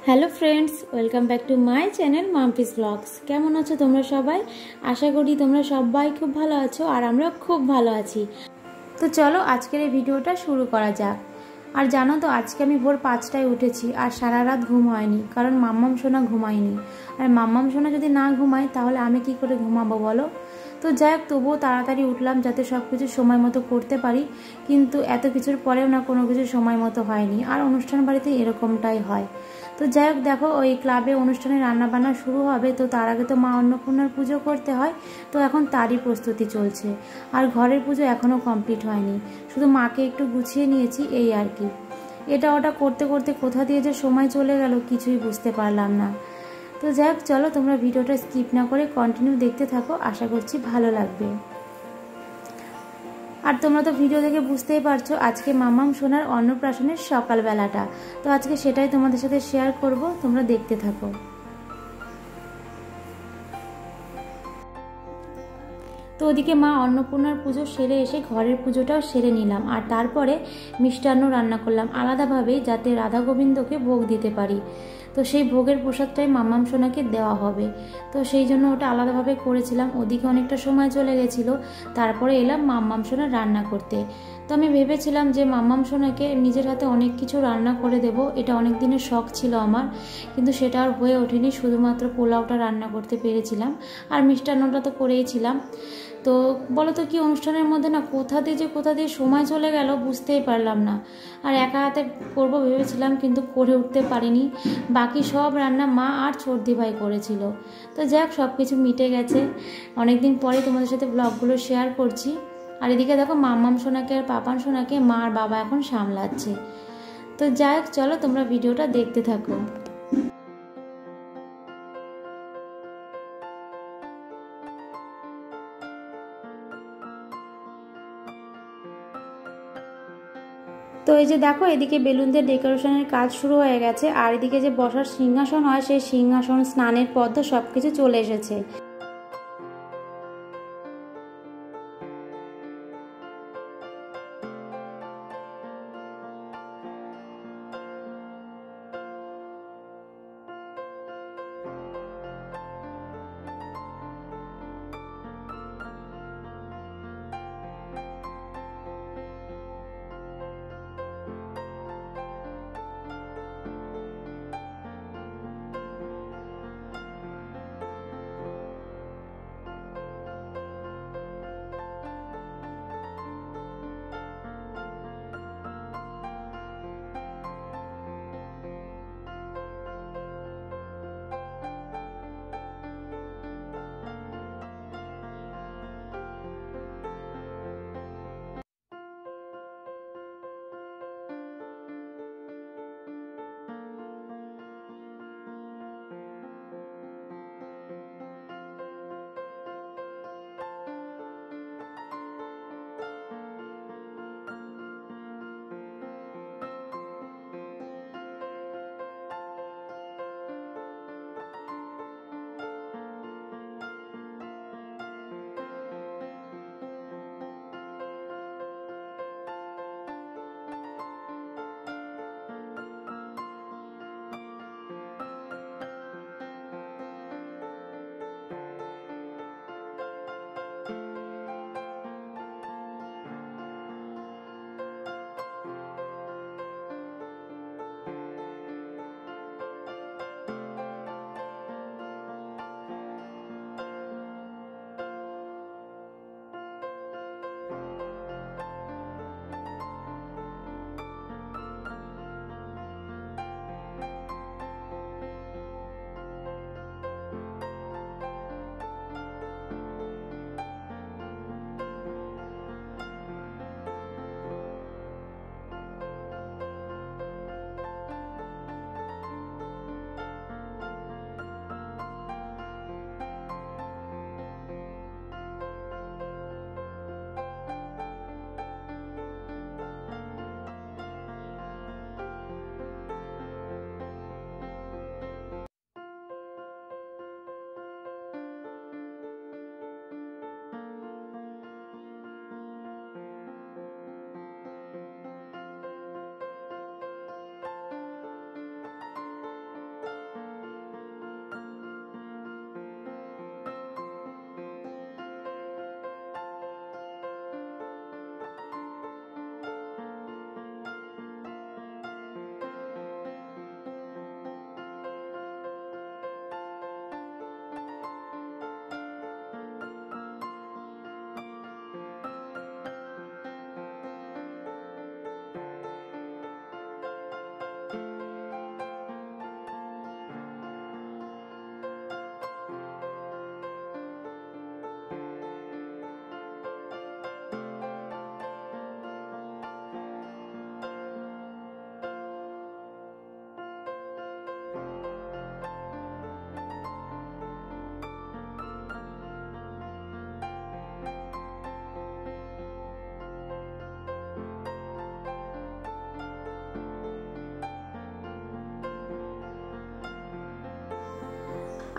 Hello friends, welcome back to my channel Mampi's blogs. কেমন আছো তোমরা সবাই? আশা করি তোমরা সবাই খুব ভালো আছো আর আমরা খুব ভালো আছি। তো চলো আজকের এই ভিডিওটা শুরু করা যাক। আর জানো তো, আজকে আমি ভোর 5টায় উঠেছি আর সারা রাত ঘুম হয়নি, কারণ মাম্মাম সোনা ঘুমায়নি। আর মাম্মাম সোনা যদি না ঘুমায় তাহলে আমি কি করে ঘুমাবো বলো? তো যাই হোক, তবুও তাড়াতাড়ি উঠলাম যাতে সব কিছু সময় মতো করতে পারি। কিন্তু এত কিছুর পরেও না কোনো কিছু সময় মতো হয়নি। আর অনুষ্ঠান বাড়িতে এরকমটাই হয়। তো যাই হোক, দেখো ওই ক্লাবে অনুষ্ঠানে রান্নাবান্না শুরু হবে, তো তার আগে তো মা অন্নপূর্ণার পুজো করতে হয়। তো এখন তারই প্রস্তুতি চলছে। আর ঘরের পুজো এখনও কমপ্লিট হয়নি, শুধু মাকে একটু গুছিয়ে নিয়েছি এই আর কি। এটা ওটা করতে করতে কোথা দিয়ে যে সময় চলে গেল কিছুই বুঝতে পারলাম না। তো যাই হোক, চলো তোমরা ভিডিওটা স্কিপ না করে কন্টিনিউ দেখতে থাকো, আশা করছি ভালো লাগবে। আর তোমরা তো ভিডিও দেখে বুঝতেই পারছো আজকে মাম্মাম সোনার অন্নপ্রাশনের সকালবেলাটা। তো আজকে সেটাই তোমাদের সাথে শেয়ার করব, তোমরা দেখতে থাকো। তো ওদিকে মা অন্নপূর্ণার পুজো সেরে এসে ঘরের পুজোটাও সেরে নিলাম। আর তারপরে মিষ্টান্ন রান্না করলাম আলাদাভাবেই, যাতে রাধা গোবিন্দকে ভোগ দিতে পারি। তো সেই ভোগের প্রসাদটাই মাম্মাম সোনাকে দেওয়া হবে। তো সেই জন্য ওটা আলাদাভাবে করেছিলাম। ওদিকে অনেকটা সময় চলে গেছিলো। তারপরে এলাম মাম্মাম সোনা রান্না করতে। তো আমি ভেবেছিলাম যে মাম্মাম সোনাকে নিজের হাতে অনেক কিছু রান্না করে দেব, এটা অনেক দিনের শখ ছিল আমার। কিন্তু সেটা আর হয়ে ওঠেনি, শুধুমাত্র পোলাওটা রান্না করতে পেরেছিলাম। আর মিষ্টান্নটা তো করেইছিলাম। তো বলো তো, কি অনুষ্ঠানের মধ্যে না কোথা দিয়ে সময় চলে গেল বুঝতেই পারলাম না। আর একা হাতে করবো ভেবেছিলাম, কিন্তু করে উঠতে পারিনি। বাকি সব রান্না মা আর চর্দি ভাই করেছিল। তো যাক, সব কিছু মিটে গেছে। অনেকদিন পরে তোমাদের সাথে ব্লগগুলো শেয়ার করছি। আর এদিকে দেখো, মাম্মাম সোনাকে আর পাপান সোনাকে মা আর বাবা এখন সামলাচ্ছে। তো যাই হোক, চলো তোমরা ভিডিওটা দেখতে থাকো। তো এই যে দেখো, এদিকে বেলুন দিয়ে ডেকোরেশনের কাজ শুরু হয়ে গেছে। আর এদিকে যে বসার সিংহাসন হয়, সেই সিংহাসন, স্নানের পদ্ম সবকিছু চলে এসেছে।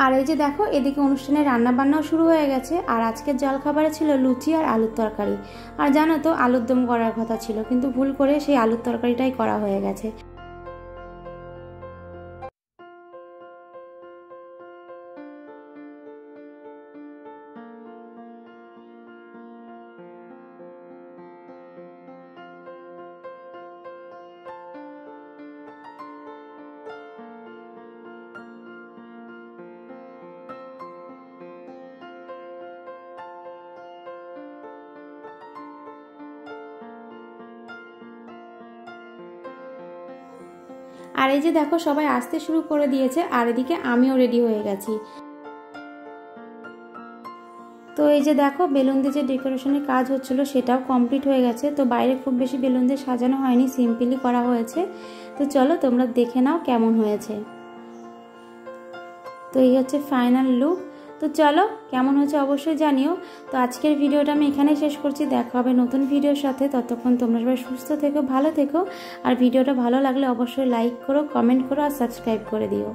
আর এই যে দেখো এদিকে অনুষ্ঠানে রান্না বান্নাও শুরু হয়ে গেছে। আর আজকের জলখাবারে ছিল লুচি আর আলুর তরকারি। আর জানো তো আলুর দম করার কথা ছিল, কিন্তু ভুল করে সেই আলুর তরকারিটাই করা হয়ে গেছে। আর এই যে দেখো সবাই আসতে শুরু করে দিয়েছে, আর এদিকে আমিও রেডি হয়ে গেছি। তো এই যে দেখো বেলুন দিয়ে যে ডেকোরেশনের কাজ হচ্ছিল সেটাও কমপ্লিট হয়ে গেছে। তো বাইরে খুব বেশি বেলুন দিয়ে সাজানো হয়নি, সিম্পলি করা হয়েছে। তো চলো তোমরা দেখে নাও কেমন হয়েছে। তো এই হচ্ছে ফাইনাল লুক। তো চলো কেমন হয়েছে অবশ্যই জানিও। তো আজকের ভিডিওটা আমি এখানেই শেষ করছি, দেখা হবে নতুন ভিডিওর সাথে। ততক্ষণ তোমরা সবাই সুস্থ থেকো, ভালো থেকো। আর ভিডিওটা ভালো লাগলে অবশ্যই লাইক করো, কমেন্ট করো আর সাবস্ক্রাইব করে দিও।